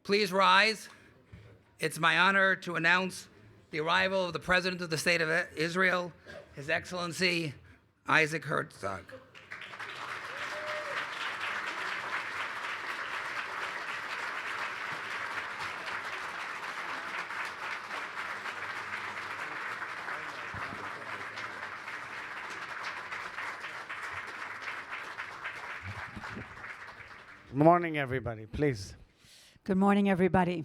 Please rise. It's my honor to announce the arrival of the President of the State of Israel, His Excellency Isaac Herzog. Good morning, everybody, please. Good morning, everybody.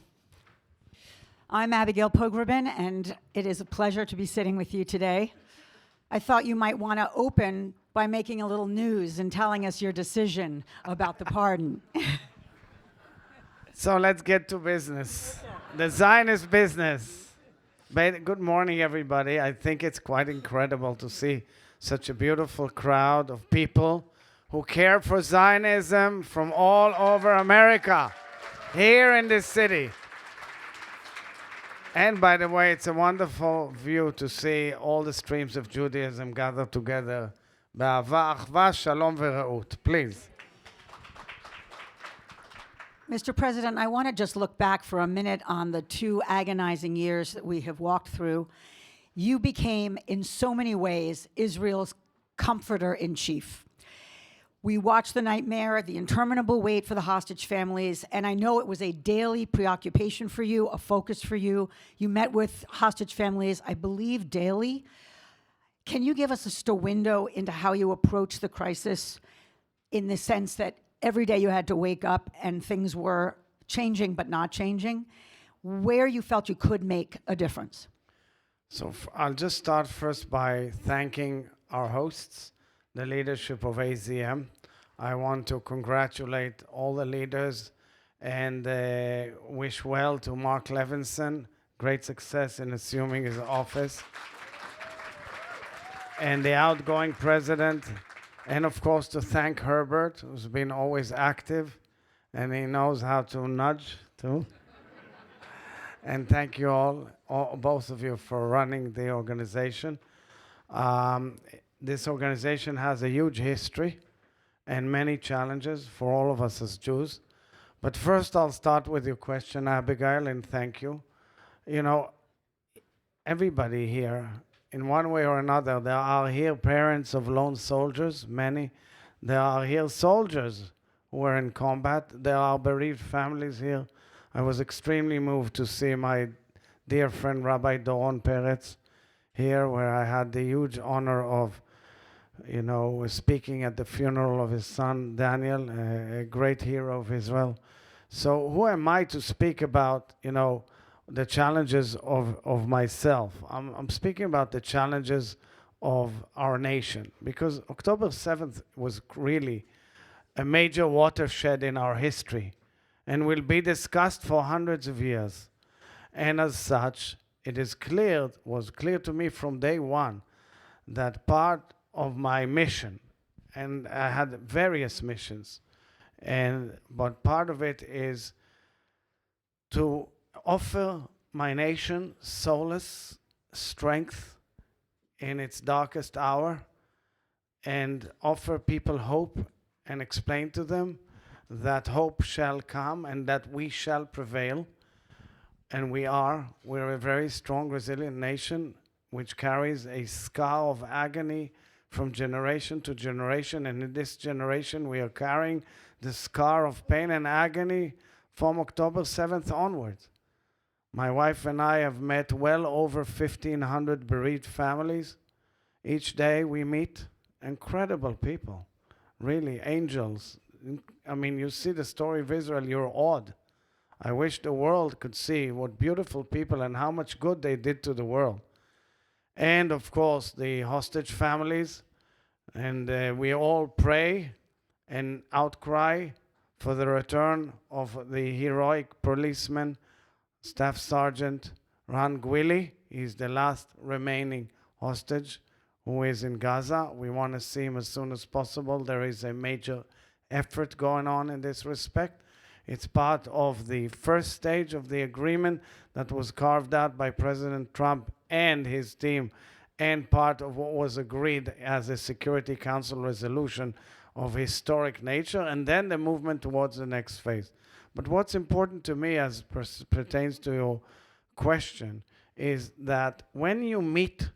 I'm Abigail Pogrobin, and it is a pleasure to be sitting with you today. I thought you might want to open by making a little news and telling us your decision about the pardon. So let's get to business. The Zionist business. Good morning, everybody. I think it's quite incredible to see such a beautiful crowd of people who care for Zionism from all over America, here in this city. And by the way, it's a wonderful view to see all the streams of Judaism gathered together. Be'ahava, achva, shalom ve'ra'ut. Please. Mr. President, I want to just look back for a minute on the 2 agonizing years that we have walked through. You became, in so many ways, Israel's comforter-in-chief. We watched the nightmare, the interminable wait for the hostage families, and I know it was a daily preoccupation for you, a focus for you. You met with hostage families, I believe, daily. Can you give us just a window into how you approached the crisis, in the sense that every day you had to wake up and things were changing but not changing, where you felt you could make a difference? So I'll just start first by thanking our hosts, the leadership of AZM. I want to congratulate all the leaders and wish well to Mark Levinson. Great success in assuming his office. And the outgoing president. And of course to thank Herbert, who's been always active and he knows how to nudge too. And thank you all, both of you, for running the organization. This organization has a huge history and many challenges for all of us as Jews. But first I'll start with your question, Abigail, and thank you. You know, everybody here, in one way or another, there are here parents of lone soldiers, many. There are here soldiers who are in combat. There are bereaved families here. I was extremely moved to see my dear friend Rabbi Doron Peretz here, where I had the huge honor of speaking at the funeral of his son, Daniel, a great hero of Israel. So who am I to speak about, the challenges of myself? I'm speaking about the challenges of our nation, because October 7th was really a major watershed in our history and will be discussed for hundreds of years. And as such, was clear to me from day one that part of my mission, and I had various missions, but part of it is to offer my nation solace, strength in its darkest hour, and offer people hope and explain to them that hope shall come and that we shall prevail. And we're a very strong, resilient nation which carries a scar of agony from generation to generation, and in this generation we are carrying the scar of pain and agony from October 7th onwards. My wife and I have met well over 1,500 bereaved families. Each day we meet incredible people, really angels. I mean, you see the story of Israel, you're awed. I wish the world could see what beautiful people and how much good they did to the world. And of course, the hostage families. And we all pray and outcry for the return of the heroic policeman, Staff Sergeant Ran Gwili. He's the last remaining hostage who is in Gaza. We want to see him as soon as possible. There is a major effort going on in this respect. It's part of the first stage of the agreement that was carved out by President Trump and his team, and part of what was agreed as a Security Council resolution of historic nature, and then the movement towards the next phase. But what's important to me as pertains to your question is that when you meet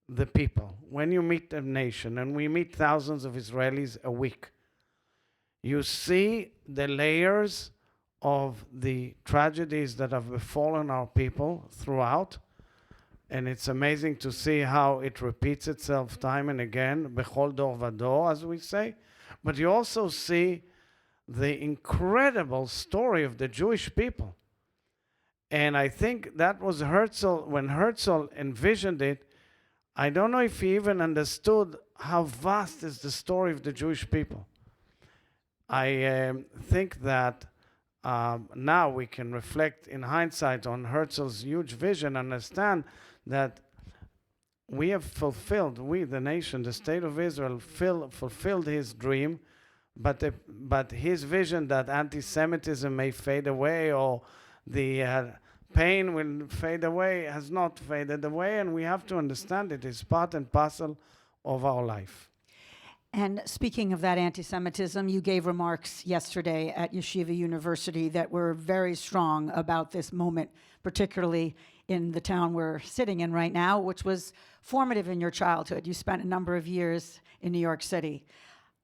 the people, when you meet the nation, and we meet thousands of Israelis a week, you see the layers of the tragedies that have befallen our people throughout. And it's amazing to see how it repeats itself time and again, bechol dor vador, as we say. But you also see the incredible story of the Jewish people. And I think that was Herzog, when Herzog envisioned it, I don't know if he even understood how vast is the story of the Jewish people. I think that now we can reflect in hindsight on Herzog's huge vision, understand that we have fulfilled, we, the nation, the state of Israel, fulfilled his dream, but his vision that anti-Semitism may fade away or the pain will fade away has not faded away, and we have to understand it is part and parcel of our life. And speaking of that anti-Semitism, you gave remarks yesterday at Yeshiva University that were very strong about this moment, particularly in the town we're sitting in right now, which was formative in your childhood. You spent a number of years in New York City.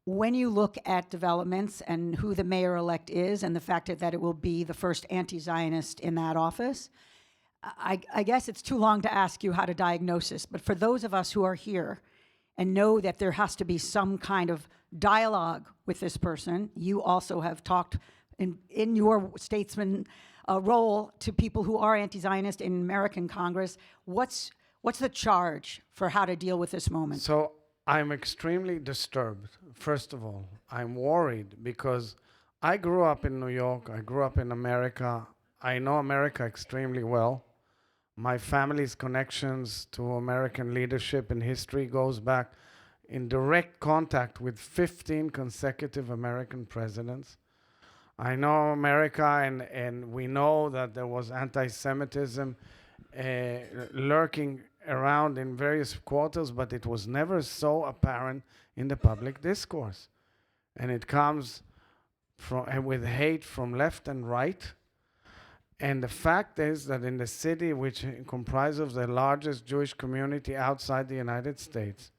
When you look at developments and who the mayor-elect is and the fact that it will be the first anti-Zionist in that office, I guess it's too long to ask you how to diagnose this, but for those of us who are here and know that there has to be some kind of dialogue with this person, you also have talked in your statesman role to people who are anti-Zionist in American Congress. What's the charge for how to deal with this moment? So I'm extremely disturbed. First of all, I'm worried because I grew up in New York. I grew up in America. I know America extremely well. My family's connections to American leadership and history goes back in direct contact with 15 consecutive American presidents. I know America, and we know that there was anti-Semitism lurking around in various quarters, but it was never so apparent in the public discourse. And it comes with hate from left and right. And the fact is that in the city, which comprises the largest Jewish community outside the United States,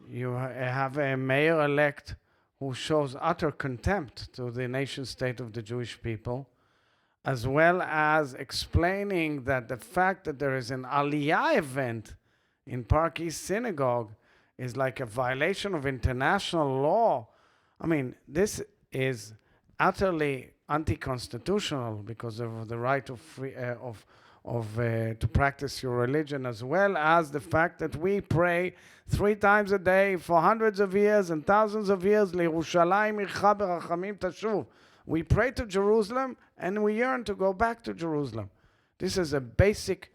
you have a mayor-elect who shows utter contempt to the nation-state of the Jewish people, as well as explaining that the fact that there is an Aliyah event in Park East Synagogue is like a violation of international law. I mean, this is utterly anti-constitutional because of the right of to practice your religion, as well as the fact that we pray 3 times a day for hundreds of years and thousands of years. L'Yerushalayim ircha berachamim tashuv. We pray to Jerusalem and we yearn to go back to Jerusalem. This is a basic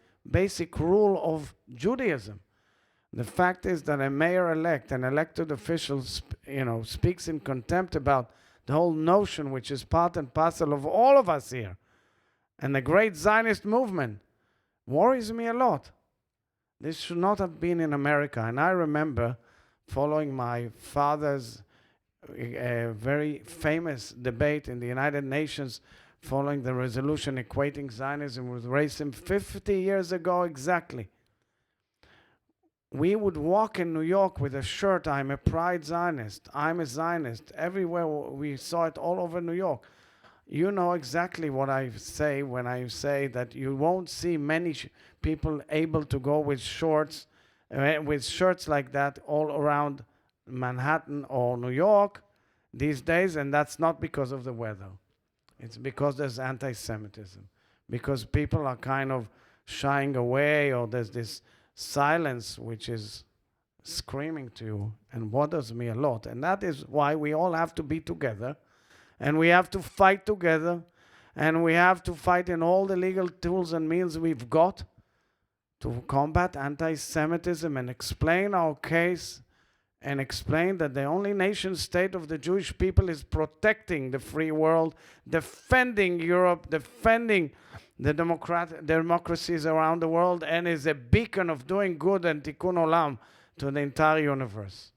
rule of Judaism. The fact is that a mayor-elect, an elected official, speaks in contempt about the whole notion, which is part and parcel of all of us here, and the great Zionist movement, worries me a lot. This should not have been in America. And I remember following my father's very famous debate in the United Nations following the resolution equating Zionism with racism 50 years ago exactly. We would walk in New York with a shirt, I'm a Pride Zionist, I'm a Zionist. Everywhere we saw it all over New York. You know exactly what I say when I say that you won't see many people able to go with shirts like that all around Manhattan or New York these days, and that's not because of the weather. It's because there's anti-Semitism, because people are kind of shying away, or there's this silence which is screaming to you and bothers me a lot. And that is why we all have to be together, and we have to fight together, and we have to fight in all the legal tools and means we've got to combat anti-Semitism and explain our case, and explain that the only nation state of the Jewish people is protecting the free world, defending Europe, defending the democracies around the world, and is a beacon of doing good and tikkun olam to the entire universe.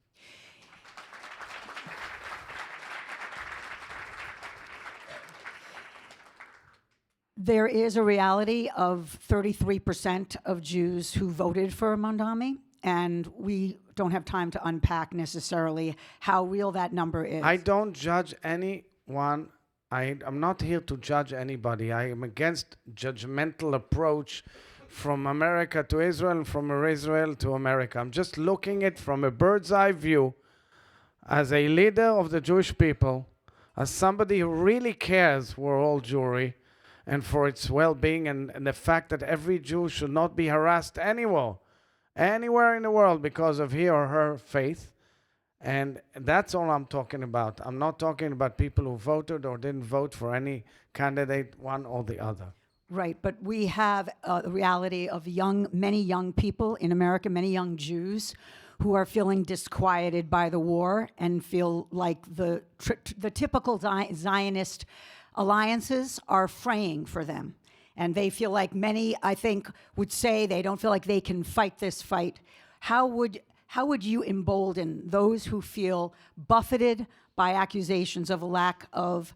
There is a reality of 33% of Jews who voted for Mondami, and we don't have time to unpack necessarily how real that number is. I don't judge anyone. I'm not here to judge anybody. I am against judgmental approach from America to Israel and from Israel to America. I'm just looking at from a bird's eye view as a leader of the Jewish people, as somebody who really cares for all Jewry and for its well-being and the fact that every Jew should not be harassed anywhere in the world because of his or her faith. And that's all I'm talking about. I'm not talking about people who voted or didn't vote for any candidate, one or the other. Right, but we have a reality of many young people in America, many young Jews who are feeling disquieted by the war and feel like the typical Zionist alliances are fraying for them. And they feel like many, I think, would say they don't feel like they can fight this fight. How would you embolden those who feel buffeted by accusations of a lack of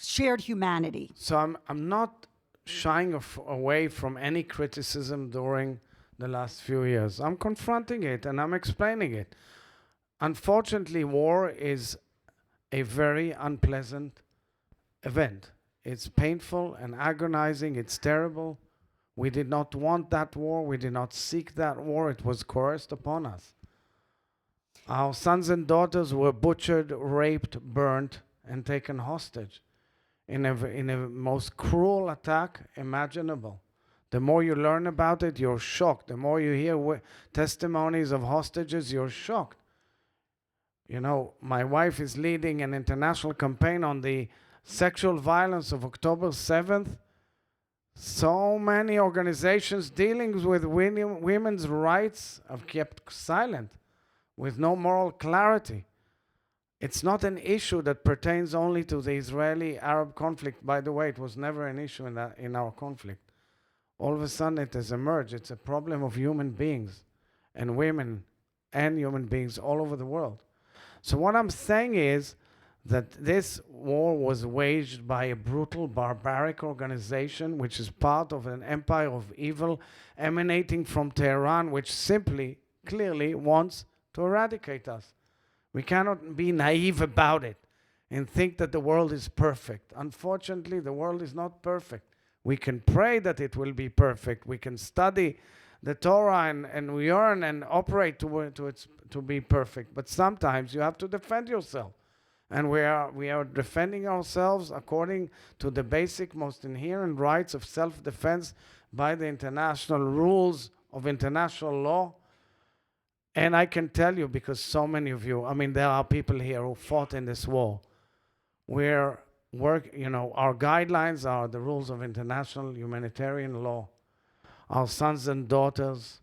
shared humanity? So I'm not shying away from any criticism during the last few years. I'm confronting it and I'm explaining it. Unfortunately, war is a very unpleasant event. It's painful and agonizing. It's terrible. We did not want that war. We did not seek that war. It was coerced upon us. Our sons and daughters were butchered, raped, burnt, and taken hostage in a most cruel attack imaginable. The more you learn about it, you're shocked. The more you hear testimonies of hostages, you're shocked. You know, my wife is leading an international campaign on the sexual violence of October 7th. So many organizations dealing with women's rights have kept silent with no moral clarity. It's not an issue that pertains only to the Israeli-Arab conflict. By the way, it was never an issue in our conflict. All of a sudden it has emerged. It's a problem of human beings and women and human beings all over the world. So what I'm saying is that this war was waged by a brutal, barbaric organization which is part of an empire of evil emanating from Tehran, which simply, clearly wants to eradicate us. We cannot be naive about it and think that the world is perfect. Unfortunately, the world is not perfect. We can pray that it will be perfect. We can study the Torah and we yearn and operate to be perfect. But sometimes you have to defend yourself. And we are defending ourselves according to the basic, most inherent rights of self-defense by the international rules of international law. And I can tell you, because so many of you, I mean, there are people here who fought in this war. Our guidelines are the rules of international humanitarian law. Our sons and daughters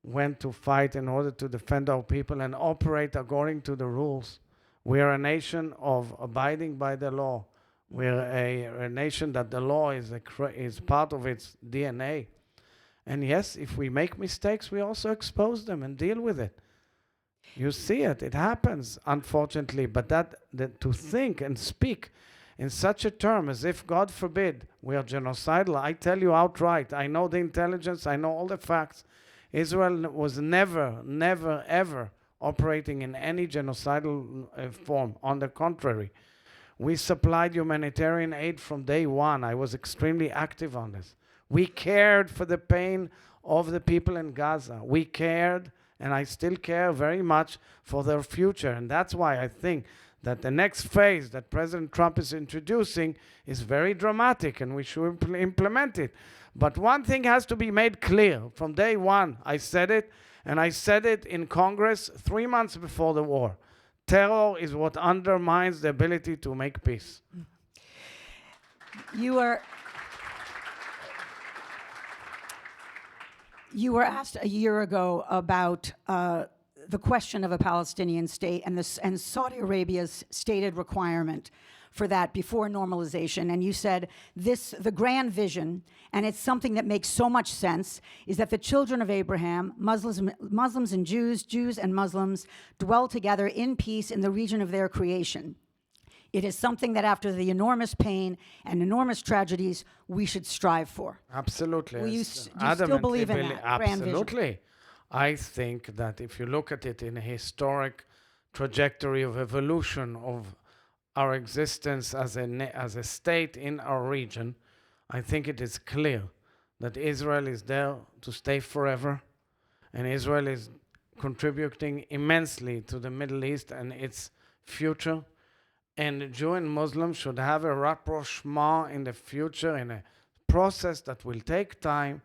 went to fight in order to defend our people and operate according to the rules. We are a nation of abiding by the law. We're a nation that the law is part of its DNA. And yes, if we make mistakes, we also expose them and deal with it. You see it. It happens, unfortunately. But to think and speak in such a term as if, God forbid, we are genocidal, I tell you outright, I know the intelligence, I know all the facts. Israel was never, ever operating in any genocidal form. On the contrary, we supplied humanitarian aid from day one. I was extremely active on this. We cared for the pain of the people in Gaza. We cared, and I still care very much for their future. And that's why I think that the next phase that President Trump is introducing is very dramatic, and we should implement it. But one thing has to be made clear. From day one, I said it, and I said it in Congress 3 months before the war. Terror is what undermines the ability to make peace. You were asked a year ago about the question of a Palestinian state and Saudi Arabia's stated requirement for that before normalization. And you said the grand vision, and it's something that makes so much sense, is that the children of Abraham, Muslims and Jews and Muslims, dwell together in peace in the region of their creation. It is something that after the enormous pain and enormous tragedies, we should strive for. Absolutely. Will you Yes, do you still believe in adamantly that grand vision? Absolutely. I think that if you look at it in a historic trajectory of evolution of our existence as as a state in our region, I think it is clear that Israel is there to stay forever, and Israel is contributing immensely to the Middle East and its future. And Jew and Muslim should have a rapprochement in the future, in a process that will take time,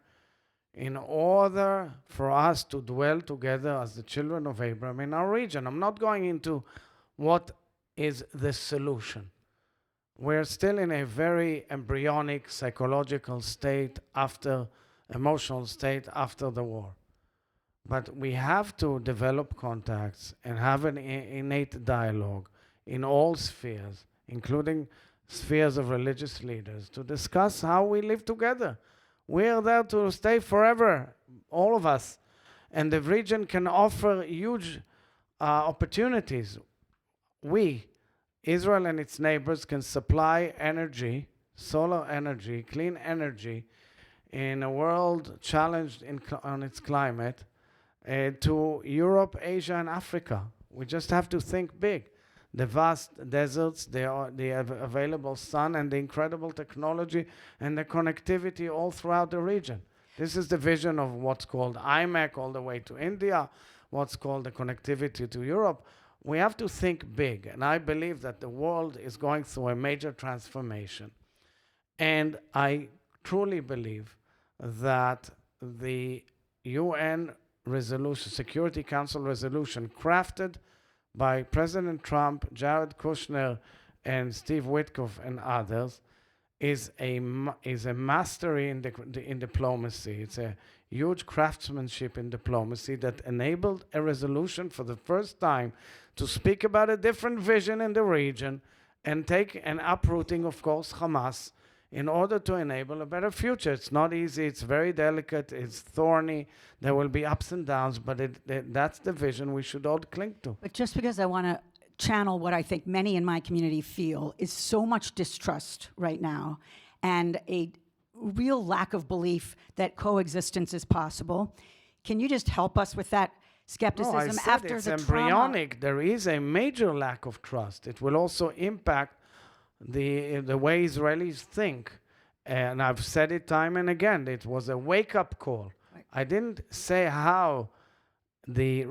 in order for us to dwell together as the children of Abraham in our region. I'm not going into what is the solution. We're still in a very embryonic psychological state emotional state after the war. But we have to develop contacts and have an innate dialogue in all spheres, including spheres of religious leaders, to discuss how we live together. We're there to stay forever, all of us. And the region can offer huge opportunities. We, Israel and its neighbors, can supply energy, solar energy, clean energy, in a world challenged on its climate, to Europe, Asia, and Africa. We just have to think big. The vast deserts, the available sun, and the incredible technology and the connectivity all throughout the region. This is the vision of what's called IMEC all the way to India, what's called the connectivity to Europe. We have to think big, and I believe that the world is going through a major transformation. And I truly believe that the UN resolution, Security Council resolution, crafted by President Trump, Jared Kushner, and Steve Witkoff and others, is a mastery in diplomacy. It's a huge craftsmanship in diplomacy that enabled a resolution for the first time to speak about a different vision in the region and take an uprooting, of course, Hamas, in order to enable a better future. It's not easy, it's very delicate, it's thorny, there will be ups and downs, but that's the vision we should all cling to. But just because I want to channel what I think many in my community feel is so much distrust right now and a real lack of belief that coexistence is possible. Can you just help us with that skepticism No, I said after it's the embryonic. There is a major lack of trust. It will also impact the way Israelis think. And I've said it time and again, it was a wake-up call. Right. I didn't say how the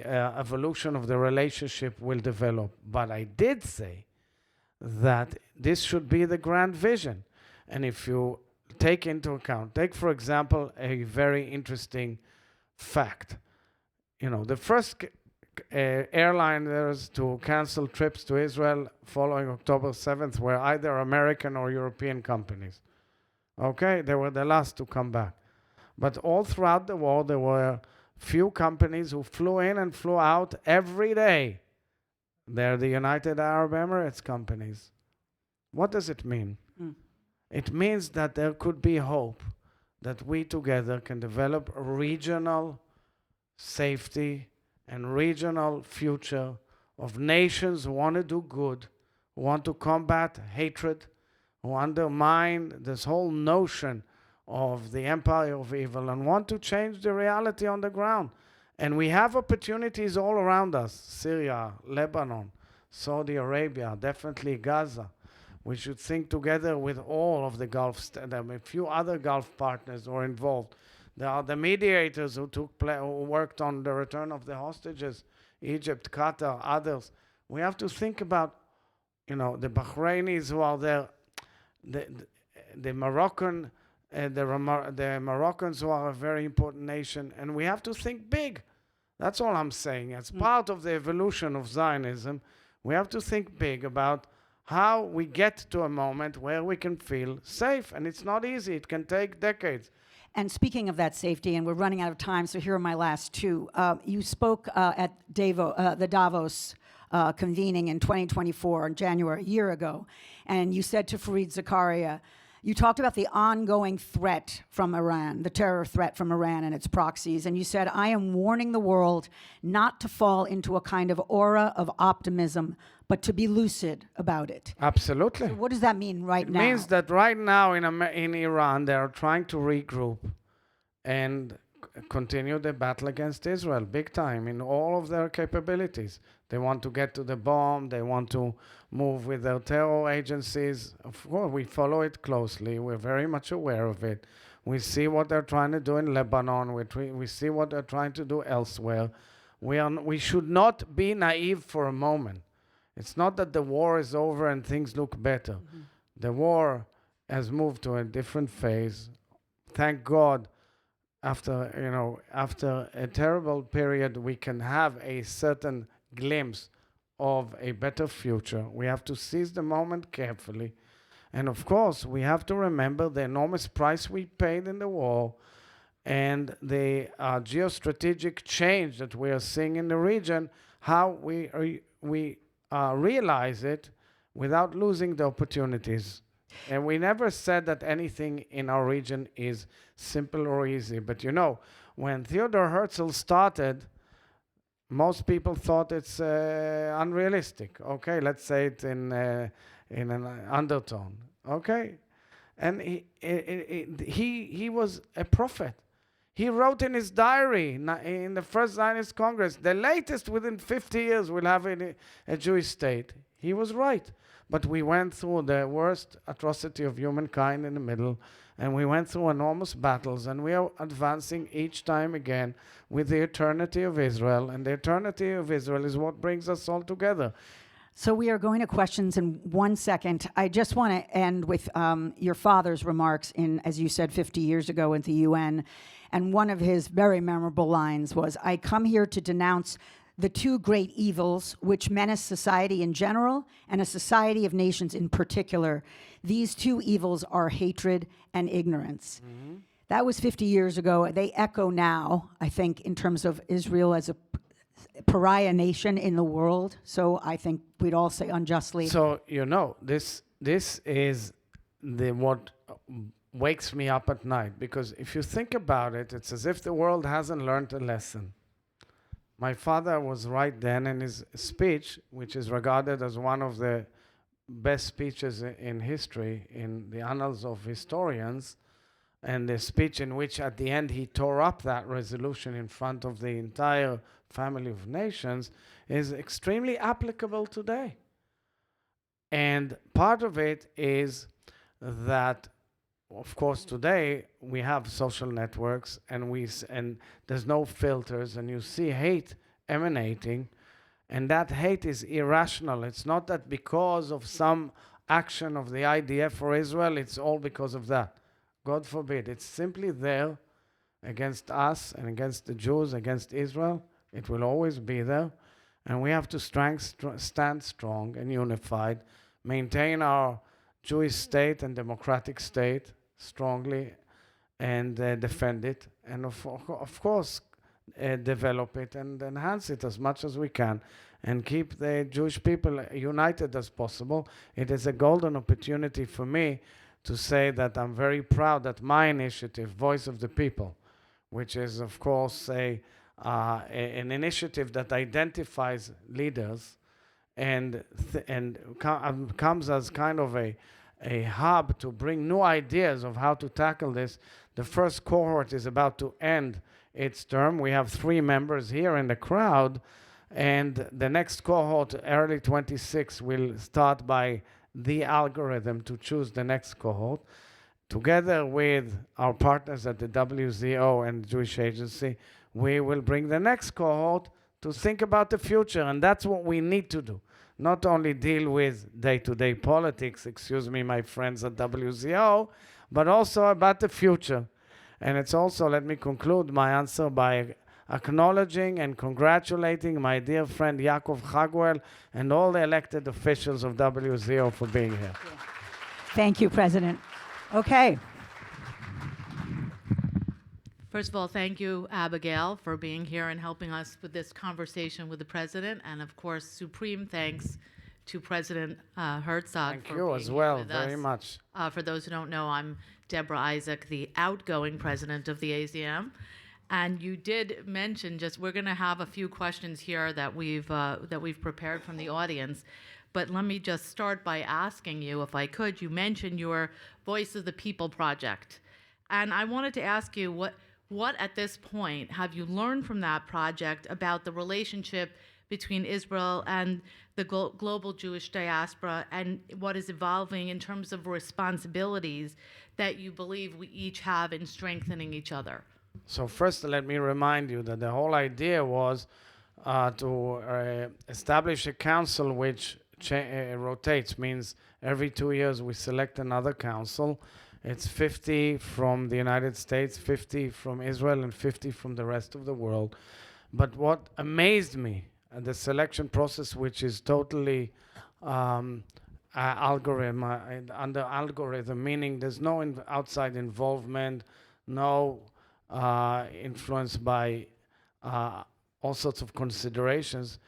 evolution of the relationship will develop, but I did say that this should be the grand vision. And if you take into account, take for example a very interesting fact. You know, the first airliners to cancel trips to Israel following October 7th were either American or European companies. Okay, they were the last to come back. But all throughout the war, there were few companies who flew in and flew out every day. They're the United Arab Emirates companies. What does it mean? It means that there could be hope that we together can develop a regional safety and regional future of nations who want to do good, who want to combat hatred, who undermine this whole notion of the empire of evil and want to change the reality on the ground. And we have opportunities all around us: Syria, Lebanon, Saudi Arabia, definitely Gaza. We should think together with all of the Gulf states. A few other Gulf partners who are involved. There are the mediators who who worked on the return of the hostages, Egypt, Qatar, others. We have to think about, you know, the Bahrainis who are there, the Moroccan, the Moroccans who are a very important nation, and we have to think big. That's all I'm saying. As part of the evolution of Zionism, we have to think big about how we get to a moment where we can feel safe. And it's not easy. It can take decades. And speaking of that safety, and we're running out of time, so here are my last two. You spoke at the Davos convening in 2024 in January, a year ago, and you said to Fareed Zakaria You talked about the ongoing threat from Iran, the terror threat from Iran and its proxies, and you said, I am warning the world not to fall into a kind of aura of optimism, but to be lucid about it. Absolutely. So what does that mean right It now? means that right now in Iran, they are trying to regroup and continue the battle against Israel big time in all of their capabilities. They want to get to the bomb. They want to move with their terror agencies. Of course, we follow it closely. We're very much aware of it. We see what they're trying to do in Lebanon. We see what they're trying to do elsewhere. We should not be naive for a moment. It's not that the war is over and things look better. Mm-hmm. The war has moved to a different phase. Thank God, after a terrible period, we can have a certain glimpse of a better future. We have to seize the moment carefully. And of course, we have to remember the enormous price we paid in the war and the geostrategic change that we are seeing in the region, how we realize it without losing the opportunities. And we never said that anything in our region is simple or easy. But when Theodor Herzl started, most people thought it's unrealistic. Okay, let's say it in an undertone. Okay, and he was a prophet. He wrote in his diary in the First Zionist Congress, the latest within 50 years we'll have a Jewish state. He was right. But we went through the worst atrocity of humankind in the middle, and we went through enormous battles, and we are advancing each time again with the eternity of Israel, and the eternity of Israel is what brings us all together. So we are going to questions in 1 second. I just want to end with your father's remarks in, as you said, 50 years ago at the UN, and one of his very memorable lines was, I come here to denounce the two great evils which menace society in general and a society of nations in particular. These two evils are hatred and ignorance. Mm-hmm. That was 50 years ago. They echo now, I think, in terms of Israel as a pariah nation in the world. So I think we'd all say unjustly. So, this is what wakes me up at night. Because if you think about it, it's as if the world hasn't learned a lesson. My father was right then in his speech, which is regarded as one of the best speeches in history, in the annals of historians, and the speech in which at the end he tore up that resolution in front of the entire family of nations, is extremely applicable today. And part of it is that, of course, today we have social networks and there's no filters, and you see hate emanating, and that hate is irrational. It's not that because of some action of the IDF for Israel, it's all because of that. God forbid. It's simply there against us and against the Jews, against Israel. It will always be there, and we have to stand strong and unified, maintain our Jewish state and democratic state strongly, and defend it, and of course develop it and enhance it as much as we can, and keep the Jewish people united as possible. It is a golden opportunity for me to say that I'm very proud that my initiative, Voice of the People, which is of course an initiative that identifies leaders and comes as kind of a hub to bring new ideas of how to tackle this. The first cohort is about to end its term. We have 3 members here in the crowd, and the next cohort, early 26, will start by the algorithm to choose the next cohort. Together with our partners at the WZO and the Jewish Agency, we will bring the next cohort to think about the future, and that's what we need to do. Not only deal with day-to-day politics, excuse me, my friends at WZO, but also about the future. And it's also, let me conclude my answer by acknowledging and congratulating my dear friend Yaakov Chagwell and all the elected officials of WZO for being here. Thank you, President. Okay. First of all, thank you, Abigail, for being here and helping us with this conversation with the President. And of course, supreme thanks to President Herzog Thank for you being as here well, with very us. much. For those who don't know, I'm Deborah Isaac, the outgoing president of the AZM. And you did mention, we're going to have a few questions here that we've prepared from the audience. But let me just start by asking you, if I could, you mentioned your Voice of the People project. And I wanted to ask you, what at this point have you learned from that project about the relationship between Israel and the global Jewish diaspora, and what is evolving in terms of responsibilities that you believe we each have in strengthening each other? So first, let me remind you that the whole idea was to establish a council which rotates, means every 2 years we select another council. It's 50 from the United States, 50 from Israel, and 50 from the rest of the world. But what amazed me, the selection process, which is totally under algorithm, meaning there's no outside involvement, no influence by all sorts of considerations,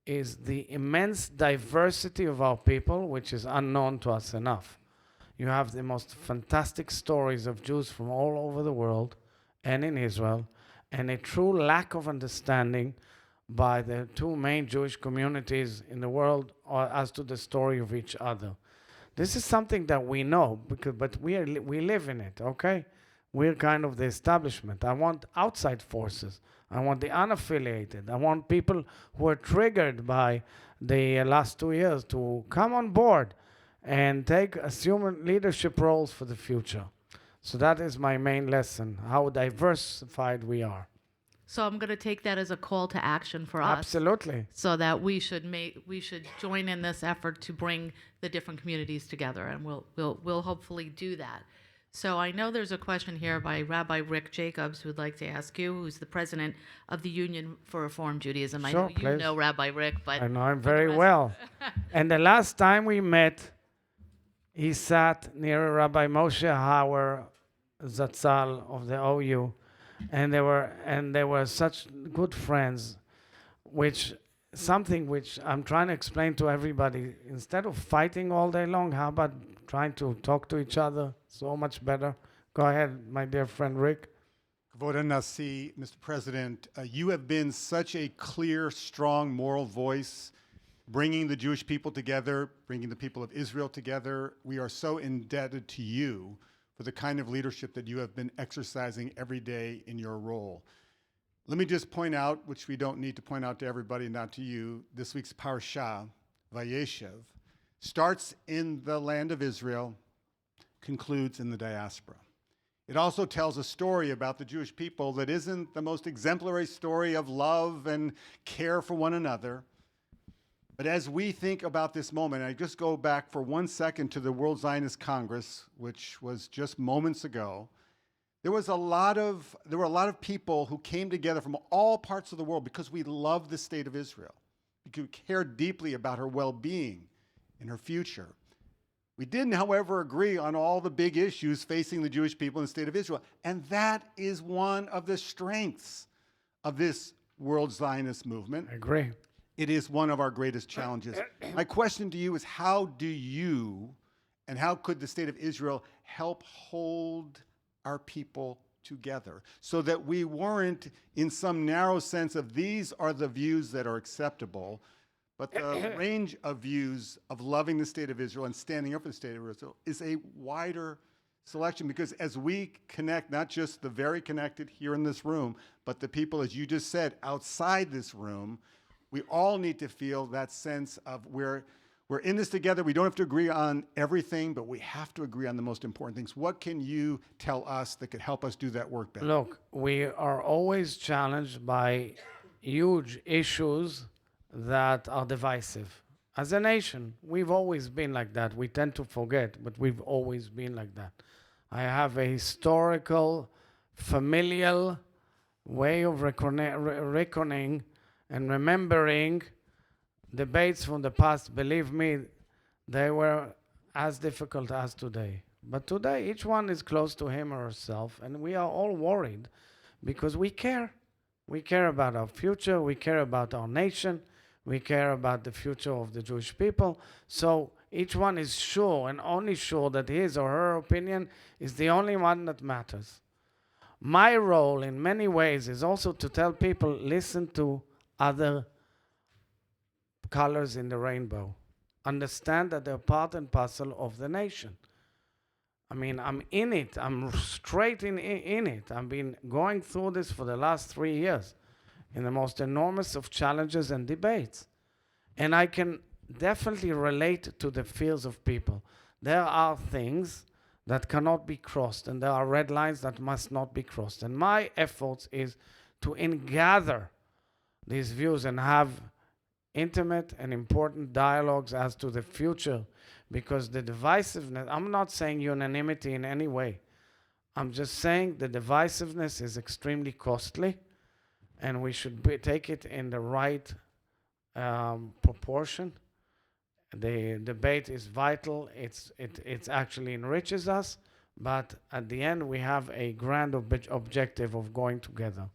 is the immense diversity of our people, which is unknown to us enough. You have the most fantastic stories of Jews from all over the world and in Israel, and a true lack of understanding by the two main Jewish communities in the world as to the story of each other. This is something that we know, but we live in it, okay? We're kind of the establishment. I want outside forces. I want the unaffiliated. I want people who are triggered by the last 2 years to come on board and assume leadership roles for the future. So that is my main lesson, how diversified we are. So I'm going to take that as a call to action for us. Absolutely. So that we should join in this effort to bring the different communities together, and we'll hopefully do that. So I know there's a question here by Rabbi Rick Jacobs who'd like to ask you, who's the president of the Union for Reform Judaism. Sure, I know you please. know Rabbi Rick, but I know him for the very rest- well. And the last time we met, he sat near Rabbi Moshe Hauer Zatzal of the OU, and they were such good friends, which I'm trying to explain to everybody. Instead of fighting all day long, how about trying to talk to each other? So much better. Go ahead, my dear friend Rick. Kavod Nasi, Mr. President, you have been such a clear, strong moral voice, bringing the Jewish people together, bringing the people of Israel together. We are so indebted to you for the kind of leadership that you have been exercising every day in your role. Let me just point out, which we don't need to point out to everybody, not to you, this week's Parashah, Vayeshev, starts in the land of Israel, concludes in the diaspora. It also tells a story about the Jewish people that isn't the most exemplary story of love and care for one another. But as we think about this moment, I just go back for 1 second to the World Zionist Congress, which was just moments ago. There were a lot of people who came together from all parts of the world because we love the state of Israel. We care deeply about her well-being and her future. We didn't, however, agree on all the big issues facing the Jewish people in the state of Israel. And that is one of the strengths of this World Zionist movement. I agree. It is one of our greatest challenges. My question to you is, how do you and how could the state of Israel help hold our people together so that we weren't in some narrow sense of these are the views that are acceptable, but the range of views of loving the state of Israel and standing up for the state of Israel is a wider selection, because as we connect, not just the very connected here in this room, but the people, as you just said, outside this room, we all need to feel that sense of we're in this together. We don't have to agree on everything, but we have to agree on the most important things. What can you tell us that could help us do that work better? Look, we are always challenged by huge issues that are divisive. As a nation, we've always been like that. We tend to forget, but we've always been like that. I have a historical, familial way of reckoning and remembering debates from the past. Believe me, they were as difficult as today. But today, each one is close to him or herself, and we are all worried because we care. We care about our future. We care about our nation. We care about the future of the Jewish people. So each one is sure and only sure that his or her opinion is the only one that matters. My role in many ways is also to tell people, listen to other colors in the rainbow. Understand that they're part and parcel of the nation. I mean, I'm in it. I'm straight in it. I've been going through this for the last 3 years in the most enormous of challenges and debates. And I can definitely relate to the fears of people. There are things that cannot be crossed, and there are red lines that must not be crossed. And my efforts is to gather these views and have intimate and important dialogues as to the future, because the divisiveness, I'm not saying unanimity in any way. I'm just saying the divisiveness is extremely costly, and we should take it in the right proportion. The debate is vital. It actually enriches us, but at the end we have a grand objective of going together.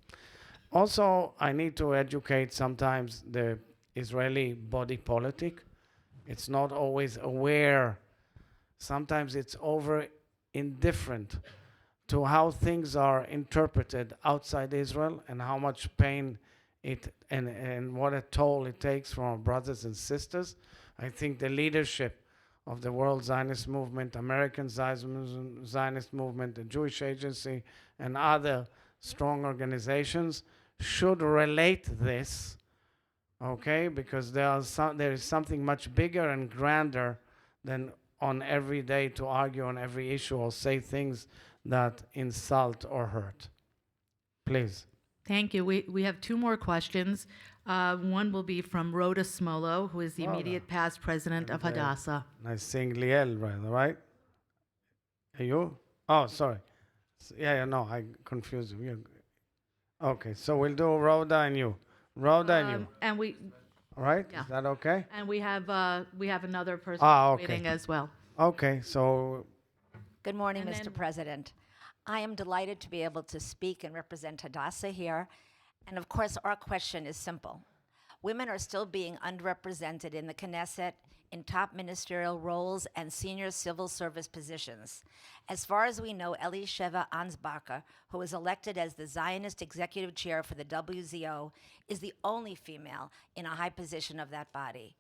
Also, I need to educate sometimes the Israeli body politic. It's not always aware. Sometimes it's over indifferent to how things are interpreted outside Israel and how much pain it and what a toll it takes from our brothers and sisters. I think the leadership of the World Zionist Movement, American Zionist Movement, the Jewish Agency, and other strong organizations should relate this, okay? Because there is something much bigger and grander than on every day to argue on every issue or say things that insult or hurt. Please. Thank you. We have two more questions. One will be from Rhoda Smolo, who is the immediate past president of Hadassah. Nice saying Liel, right? Are you? Oh, sorry. Yeah, no, I confused you. Okay, so we'll do Rhoda and you. Rhoda and you. And we All right? Yeah. Is that okay? and we have another person Okay. waiting as well. Okay, so Good morning, And Mr. then- President. I am delighted to be able to speak and represent Hadassah here. And of course, our question is simple. Women are still being underrepresented in the Knesset, in top ministerial roles, and senior civil service positions. As far as we know, Elisheva Ansbacher, who was elected as the Zionist executive chair for the WZO, is the only female in a high position of that body.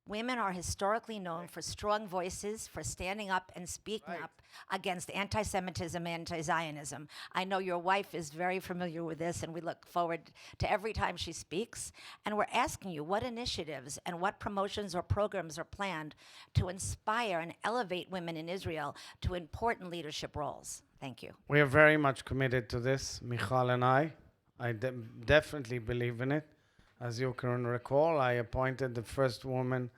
Women are historically known for strong voices, for standing up and speaking up against anti-Semitism and anti-Zionism. I know your wife is very familiar with this, and we look forward to every time she speaks. And we're asking you what initiatives and what promotions or programs are planned to inspire and elevate women in Israel to important leadership roles. Thank you. we are very much committed to this, Michal and I. I definitely believe in it. As you can recall, I appointed the first woman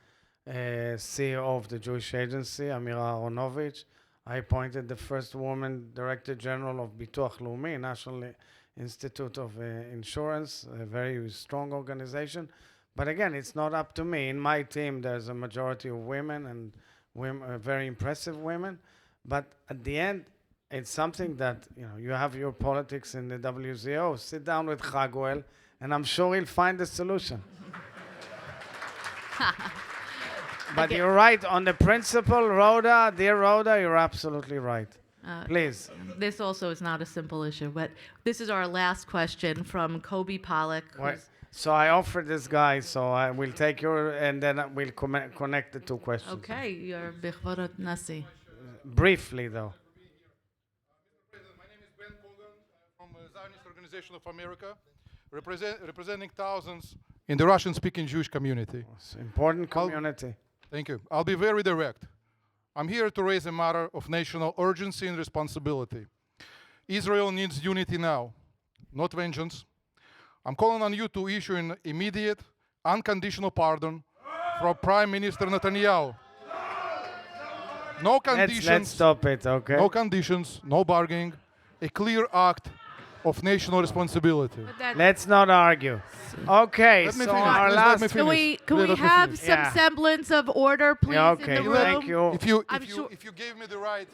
CEO of the Jewish Agency, Amira Aronovich. I appointed the first woman Director General of Bituach Leumi, National Institute of Insurance, a very strong organization. But again, it's not up to me. In my team, there's a majority of women and very impressive women. But at the end, it's something that, you have your politics in the WZO. Sit down with Chaguel, and I'm sure he'll find a solution. But you're right on the principle, Rhoda, dear Rhoda, you're absolutely right. Please. This also is not a simple issue, but this is our last question from Kobe Pollack. Wait, so I offered this guy, so I will take your, and then we'll connect the two questions. Okay, you're Bechvorot Nasi. Briefly, though. My name is Ben Kogan from Zionist Organization of America, representing thousands in the Russian-speaking Jewish community. It's an important community. Thank you. I'll be very direct. I'm here to raise a matter of national urgency and responsibility. Israel needs unity now, not vengeance. I'm calling on you to issue an immediate, unconditional pardon for Prime Minister Netanyahu. No conditions. Let's stop it, okay? No conditions, no bargaining, a clear act of national responsibility. Let's not argue. Okay, Let me so finish. our Please let last... me Can we Let me have finish. some Yeah. semblance of order, please, Yeah, in okay, the room? thank you. If you gave me the right,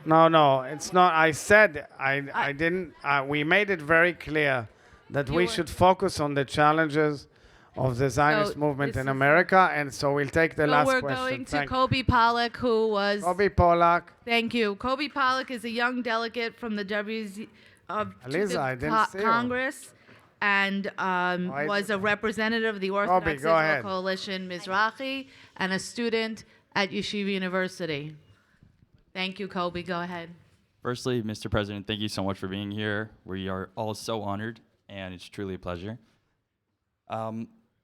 No, it's not. I said, I didn't, we made it very clear that we You were- should focus on the challenges of the Zionist So movement this in is- America. And so we'll take the So last we're question. going to Thank you. Kobe Pollack, who was. Kobe Pollack. Thank you. Kobe Pollack is a young delegate from the to Aliza, the I didn't see you. Congress, and I was a did. representative of the Orthodox go Israel ahead. Coalition Mizrahi, and a student at Yeshiva University. Thank you, Kobe. Go ahead. Firstly, Mr. President, thank you so much for being here. We are all so honored, and it's truly a pleasure.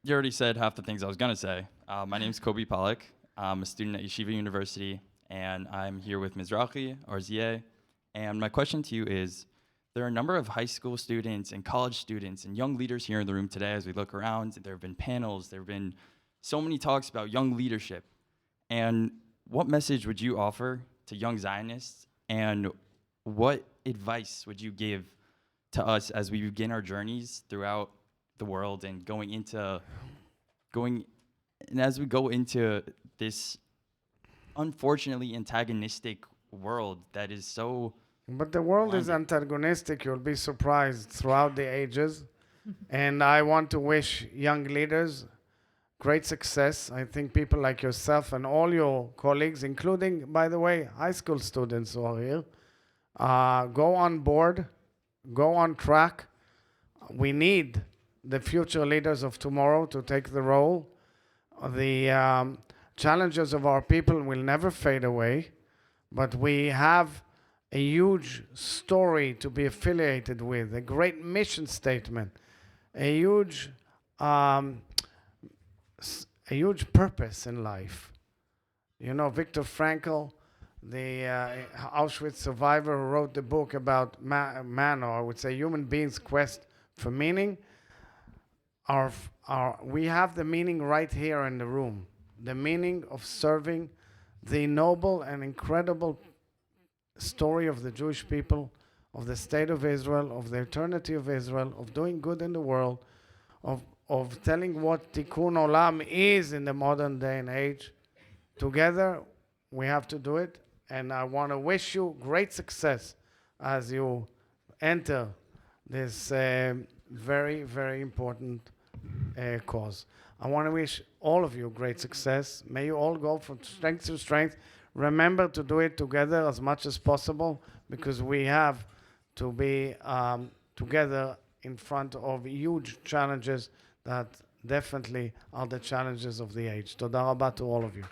You already said half the things I was going to say. My name is Kobe Pollack. I'm a student at Yeshiva University, and I'm here with Mizrahi, RZA. And my question to you is, there are a number of high school students and college students and young leaders here in the room today as we look around. There have been panels. There have been so many talks about young leadership. And what message would you offer to young Zionists, and what advice would you give to us as we begin our journeys throughout the world and as we go into this unfortunately antagonistic world that is so But the world is antagonistic. You'll be surprised throughout the ages. And I want to wish young leaders great success. I think people like yourself and all your colleagues, including, by the way, high school students who are here, go on board, go on track. We need the future leaders of tomorrow to take the role. The challenges of our people will never fade away, but we have a huge story to be affiliated with, a great mission statement, a huge purpose in life. You know, Viktor Frankl, the Auschwitz survivor who wrote the book about man, or I would say human beings' quest for meaning, we have the meaning right here in the room, the meaning of serving the noble and incredible story of the Jewish people, of the state of Israel, of the eternity of Israel, of doing good in the world, of telling what Tikkun Olam is in the modern day and age. Together, we have to do it, and I want to wish you great success as you enter this very, very important cause. I want to wish all of you great success. May you all go from strength to strength. Remember to do it together as much as possible, because we have to be together in front of huge challenges that definitely are the challenges of the age. Toda rabba to all of you.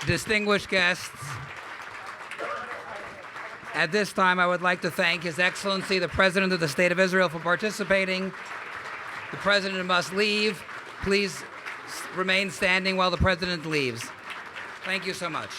Distinguished guests, at this time I would like to thank His Excellency, the President of the State of Israel, for participating. The President must leave. Please remain standing while the President leaves. Thank you so much.